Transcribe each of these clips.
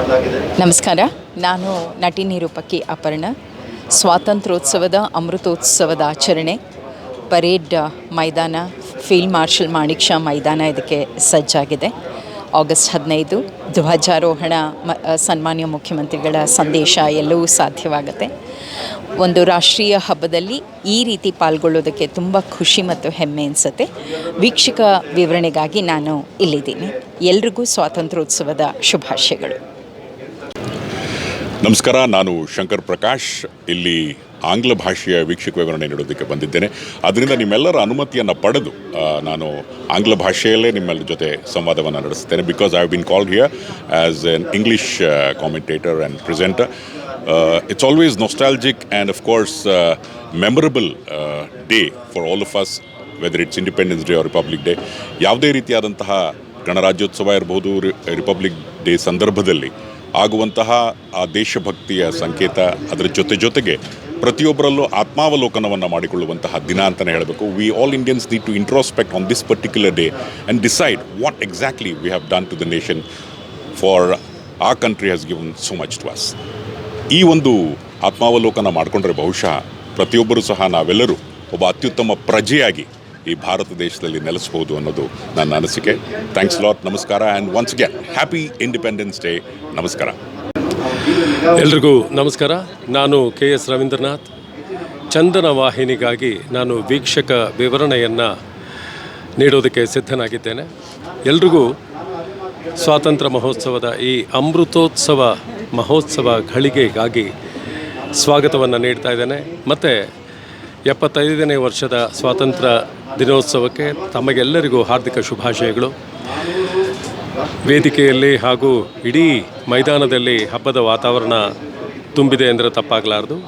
ನಮಸ್ಕಾರ. ನಾನು ನಟಿ ನಿರೂಪಕಿ ಅಪರ್ಣ. ಸ್ವಾತಂತ್ರ್ಯೋತ್ಸವದ ಅಮೃತೋತ್ಸವದ ಆಚರಣೆ ಪರೇಡ್ ಮೈದಾನ, ಫೀಲ್ಡ್ ಮಾರ್ಷಲ್ ಮಾಣಿಕ್ ಷಾ ಮೈದಾನ ಇದಕ್ಕೆ ಸಜ್ಜಾಗಿದೆ. ಆಗಸ್ಟ್ 15 ಧ್ವಜಾರೋಹಣ, ಸನ್ಮಾನ್ಯ ಮುಖ್ಯಮಂತ್ರಿಗಳ ಸಂದೇಶ ಎಲ್ಲವೂ ಸಾಧ್ಯವಾಗುತ್ತೆ. ಒಂದು ರಾಷ್ಟ್ರೀಯ ಹಬ್ಬದಲ್ಲಿ ಈ ರೀತಿ ಪಾಲ್ಗೊಳ್ಳೋದಕ್ಕೆ ತುಂಬ ಖುಷಿ ಮತ್ತು ಹೆಮ್ಮೆ ಅನಿಸುತ್ತೆ. ವೀಕ್ಷಕ ವಿವರಣೆಗಾಗಿ ನಾನು ಇಲ್ಲಿದ್ದೀನಿ. ಎಲ್ರಿಗೂ ಸ್ವಾತಂತ್ರ್ಯೋತ್ಸವದ ಶುಭಾಶಯಗಳು. ನಮಸ್ಕಾರ. ನಾನು ಶಂಕರ್ ಪ್ರಕಾಶ್. ಇಲ್ಲಿ ಆಂಗ್ಲ ಭಾಷೆಯ ವೀಕ್ಷಕ ವಿವರಣೆ ನೀಡೋದಕ್ಕೆ ಬಂದಿದ್ದೇನೆ. ಅದರಿಂದ ನಿಮ್ಮೆಲ್ಲರ ಅನುಮತಿಯನ್ನು ಪಡೆದು ನಾನು ಆಂಗ್ಲ ಭಾಷೆಯಲ್ಲೇ ನಿಮ್ಮೆಲ್ಲರ ಜೊತೆ ಸಂವಾದವನ್ನು ನಡೆಸ್ತೇನೆ. Because I have been called here as an English commentator and presenter. It's always nostalgic and of course memorable day for all of us, whether it's Independence Day or Republic Day. ಯಾವುದೇ ರೀತಿಯಾದಂತಹ ಗಣರಾಜ್ಯೋತ್ಸವ ಇರಬಹುದು, republic day ಸಂದರ್ಭದಲ್ಲಿ ಆಗುವಂತಹ ಆ ದೇಶಭಕ್ತಿಯ ಸಂಕೇತ, ಅದರ ಜೊತೆಗೆ ಪ್ರತಿಯೊಬ್ಬರಲ್ಲೂ ಆತ್ಮಾವಲೋಕನವನ್ನು ಮಾಡಿಕೊಳ್ಳುವಂತಹ ದಿನ ಅಂತಲೇ ಹೇಳಬೇಕು. We all Indians need to introspect on this particular day and decide what exactly we have done to the nation for our country has given so much to us. ಈ ಒಂದು ಆತ್ಮಾವಲೋಕನ ಮಾಡಿಕೊಂಡ್ರೆ ಬಹುಶಃ ಪ್ರತಿಯೊಬ್ಬರೂ ಸಹ ನಾವೆಲ್ಲರೂ ಒಬ್ಬ ಅತ್ಯುತ್ತಮ ಪ್ರಜೆಯಾಗಿ ಈ ಭಾರತ ದೇಶದಲ್ಲಿ ನೆಲೆಸ್ಬೋದು ಅನ್ನೋದು ನನ್ನ ಅನಿಸಿಕೆ. Thanks lot. ನಮಸ್ಕಾರ. And once again happy independence day. ನಮಸ್ಕಾರ. ಎಲ್ರಿಗೂ ನಮಸ್ಕಾರ. ನಾನು KS ರವೀಂದ್ರನಾಥ್. ಚಂದನ ವಾಹಿನಿಗಾಗಿ ನಾನು ವೀಕ್ಷಕ ವಿವರಣೆಯನ್ನು ನೀಡೋದಕ್ಕೆ ಸಿದ್ಧನಾಗಿದ್ದೇನೆ. ಎಲ್ರಿಗೂ ಸ್ವಾತಂತ್ರ್ಯ ಮಹೋತ್ಸವದ ಈ ಅಮೃತೋತ್ಸವ ಮಹೋತ್ಸವ ಘಳಿಗೆಗಾಗಿ ಸ್ವಾಗತವನ್ನು ನೀಡ್ತಾ ಇದ್ದೇನೆ. ಮತ್ತು 75ನೇ ವರ್ಷದ ಸ್ವಾತಂತ್ರ್ಯ ದಿನೋತ್ಸವಕ್ಕೆ ತಮಗೆಲ್ಲರಿಗೂ ಹಾರ್ದಿಕ ಶುಭಾಶಯಗಳು. ವೇದಿಕೆಯಲ್ಲಿ ಹಾಗೂ ಇಡೀ ಮೈದಾನದಲ್ಲಿ ಹಬ್ಬದ ವಾತಾವರಣ ತುಂಬಿದೆ ಅಂದರೆ ತಪ್ಪಾಗಲಾರದು.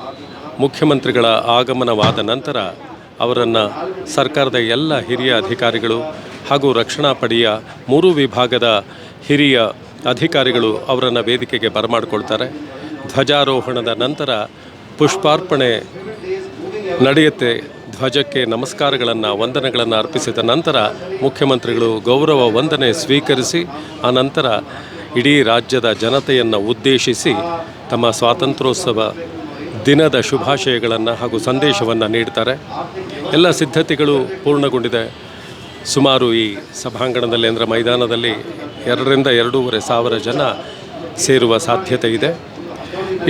ಮುಖ್ಯಮಂತ್ರಿಗಳ ಆಗಮನವಾದ ನಂತರ ಅವರನ್ನು ಸರ್ಕಾರದ ಎಲ್ಲ ಹಿರಿಯ ಅಧಿಕಾರಿಗಳು ಹಾಗೂ ರಕ್ಷಣಾ ಪಡೆಯ 3 ವಿಭಾಗದ ಹಿರಿಯ ಅಧಿಕಾರಿಗಳು ಅವರನ್ನು ವೇದಿಕೆಗೆ ಬರಮಾಡಿಕೊಳ್ತಾರೆ. ಧ್ವಜಾರೋಹಣದ ನಂತರ ಪುಷ್ಪಾರ್ಪಣೆ ನಡೆಯುತ್ತೆ. ಧ್ವಜಕ್ಕೆ ನಮಸ್ಕಾರಗಳನ್ನು, ವಂದನೆಗಳನ್ನು ಅರ್ಪಿಸಿದ ನಂತರ ಮುಖ್ಯಮಂತ್ರಿಗಳು ಗೌರವ ವಂದನೆ ಸ್ವೀಕರಿಸಿ ಆನಂತರ ಇಡೀ ರಾಜ್ಯದ ಜನತೆಯನ್ನು ಉದ್ದೇಶಿಸಿ ತಮ್ಮ ಸ್ವಾತಂತ್ರ್ಯೋತ್ಸವ ದಿನದ ಶುಭಾಶಯಗಳನ್ನು ಹಾಗೂ ಸಂದೇಶವನ್ನು ನೀಡ್ತಾರೆ. ಎಲ್ಲ ಸಿದ್ಧತೆಗಳು ಪೂರ್ಣಗೊಂಡಿದೆ. ಸುಮಾರು ಈ ಸಭಾಂಗಣದಲ್ಲಿ ಅಂದರೆ ಮೈದಾನದಲ್ಲಿ 2ರಿಂದ 2.5 ಸಾವಿರ ಜನ ಸೇರುವ ಸಾಧ್ಯತೆ ಇದೆ.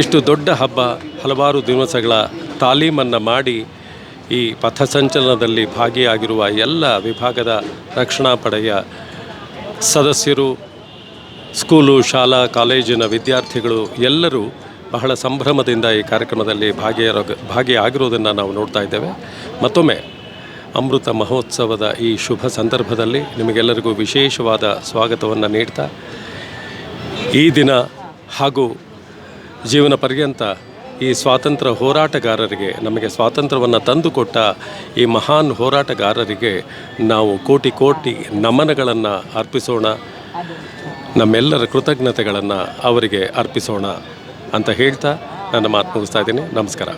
ಇಷ್ಟು ದೊಡ್ಡ ಹಬ್ಬ, ಹಲವಾರು ದಿವಸಗಳ ತಾಲೀಮನ್ನು ಮಾಡಿ ಈ ಪಥಸಂಚಲನದಲ್ಲಿ ಭಾಗಿಯಾಗಿರುವ ಎಲ್ಲ ವಿಭಾಗದ ರಕ್ಷಣಾ ಪಡೆಯ ಸದಸ್ಯರು, ಸ್ಕೂಲು, ಶಾಲಾ, ಕಾಲೇಜಿನ ವಿದ್ಯಾರ್ಥಿಗಳು ಎಲ್ಲರೂ ಬಹಳ ಸಂಭ್ರಮದಿಂದ ಈ ಕಾರ್ಯಕ್ರಮದಲ್ಲಿ ಭಾಗಿಯಾಗಿರೋದನ್ನು ನಾವು ನೋಡ್ತಾ ಇದ್ದೇವೆ. ಮತ್ತೊಮ್ಮೆ ಅಮೃತ ಮಹೋತ್ಸವದ ಈ ಶುಭ ಸಂದರ್ಭದಲ್ಲಿ ನಿಮಗೆಲ್ಲರಿಗೂ ವಿಶೇಷವಾದ ಸ್ವಾಗತವನ್ನು ನೀಡ್ತಾ, ಈ ದಿನ ಹಾಗೂ ಜೀವನ ಪರ್ಯಂತ ಈ ಸ್ವಾತಂತ್ರ್ಯ ಹೋರಾಟಗಾರರಿಗೆ, ನಮಗೆ ಸ್ವಾತಂತ್ರ್ಯವನ್ನು ತಂದುಕೊಟ್ಟ ಈ ಮಹಾನ್ ಹೋರಾಟಗಾರರಿಗೆ ನಾವು ಕೋಟಿ ಕೋಟಿ ನಮನಗಳನ್ನು ಅರ್ಪಿಸೋಣ, ನಮ್ಮೆಲ್ಲರ ಕೃತಜ್ಞತೆಗಳನ್ನು ಅವರಿಗೆ ಅರ್ಪಿಸೋಣ ಅಂತ ಹೇಳ್ತಾ ನನ್ನ ಮಾತು ಮುಗಿಸ್ತಾ ಇದ್ದೀನಿ. ನಮಸ್ಕಾರ.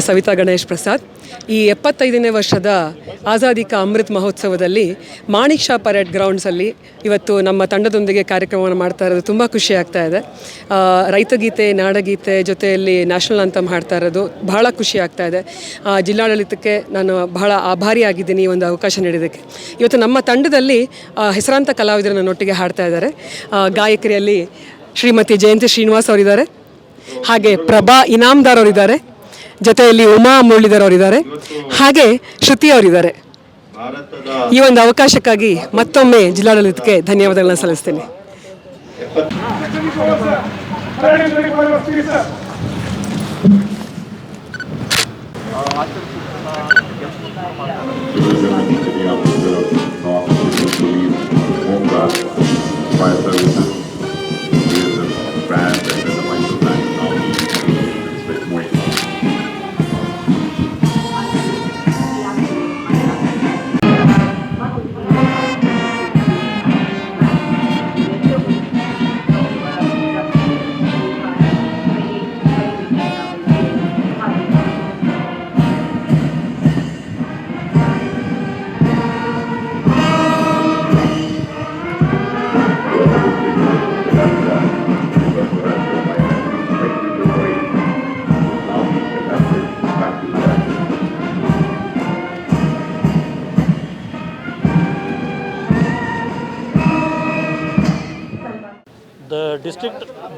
ಸವಿತಾ ಗಣೇಶ್ ಪ್ರಸಾದ್. ಈ 75ನೇ ವರ್ಷದ ಆಜಾದಿ ಕಾ ಅಮೃತ್ ಮಹೋತ್ಸವದಲ್ಲಿ ಮಾಣಿಕ್ ಶಾ ಪರೇಡ್ ಗ್ರೌಂಡ್ಸಲ್ಲಿ ಇವತ್ತು ನಮ್ಮ ತಂಡದೊಂದಿಗೆ ಕಾರ್ಯಕ್ರಮವನ್ನು ಮಾಡ್ತಾ ಇರೋದು ತುಂಬ ಖುಷಿ ಆಗ್ತಾ ಇದೆ. ರೈತಗೀತೆ, ನಾಡಗೀತೆ ಜೊತೆಯಲ್ಲಿ ನ್ಯಾಷನಲ್ ಅಂತಮ್ ಹಾಡ್ತಾ ಇರೋದು ಬಹಳ ಖುಷಿ ಆಗ್ತಾ ಇದೆ. ಜಿಲ್ಲಾಡಳಿತಕ್ಕೆ ನಾನು ಬಹಳ ಆಭಾರಿಯಾಗಿದ್ದೀನಿ ಈ ಒಂದು ಅವಕಾಶ ನೀಡಿದ್ದಕ್ಕೆ. ಇವತ್ತು ನಮ್ಮ ತಂಡದಲ್ಲಿ ಹೆಸರಾಂತ ಕಲಾವಿದರು ನನ್ನೊಟ್ಟಿಗೆ ಹಾಡ್ತಾ ಇದ್ದಾರೆ. ಗಾಯಕರಿಯಲ್ಲಿ ಶ್ರೀಮತಿ ಜಯಂತಿ ಶ್ರೀನಿವಾಸ್ ಅವರಿದ್ದಾರೆ, ಹಾಗೆ ಪ್ರಭಾ ಇನಾಮ್ದಾರ್ ಅವರಿದ್ದಾರೆ, ಜೊತೆಯಲ್ಲಿ ಉಮಾ ಮುರಳೀಧರ್ ಅವರಿದ್ದಾರೆ, ಹಾಗೆ ಶ್ರುತಿ ಅವರಿದ್ದಾರೆ. ಈ ಒಂದು ಅವಕಾಶಕ್ಕಾಗಿ ಮತ್ತೊಮ್ಮೆ ಜಿಲ್ಲಾಡಳಿತಕ್ಕೆ ಧನ್ಯವಾದಗಳನ್ನು ಸಲ್ಲಿಸ್ತೇನೆ.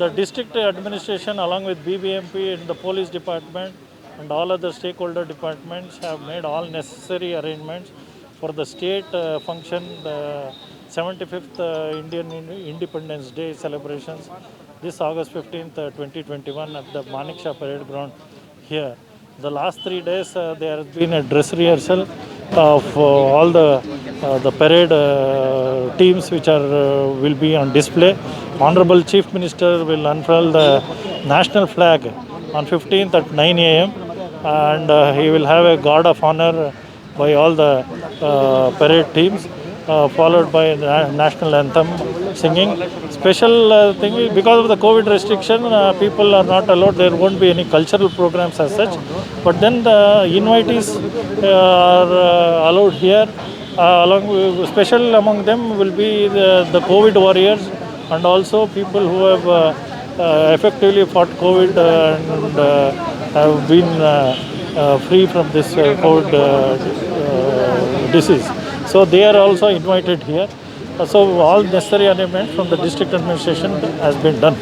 The district administration along with BBMP and the police department and all other stakeholder departments have made all necessary arrangements for the state function, the 75th Indian Independence Day celebrations this August 15th, 2021 at the Manik Shah Parade Ground here. The last 3 days there has been a dress rehearsal of all the parade teams which are will be on display. Honorable Chief Minister will unfurl the national flag on 15th at 9 a.m. and he will have a guard of honor by all the parade teams, followed by the national anthem singing. Special thing is because of the COVID restriction, people are not allowed. There won't be any cultural programs as such. But then the invitees are allowed here. Along with, special among them will be the COVID warriors and also people who have effectively fought COVID and have been free from this COVID disease. So they are also invited here. So all necessary arrangements from the district administration has been done.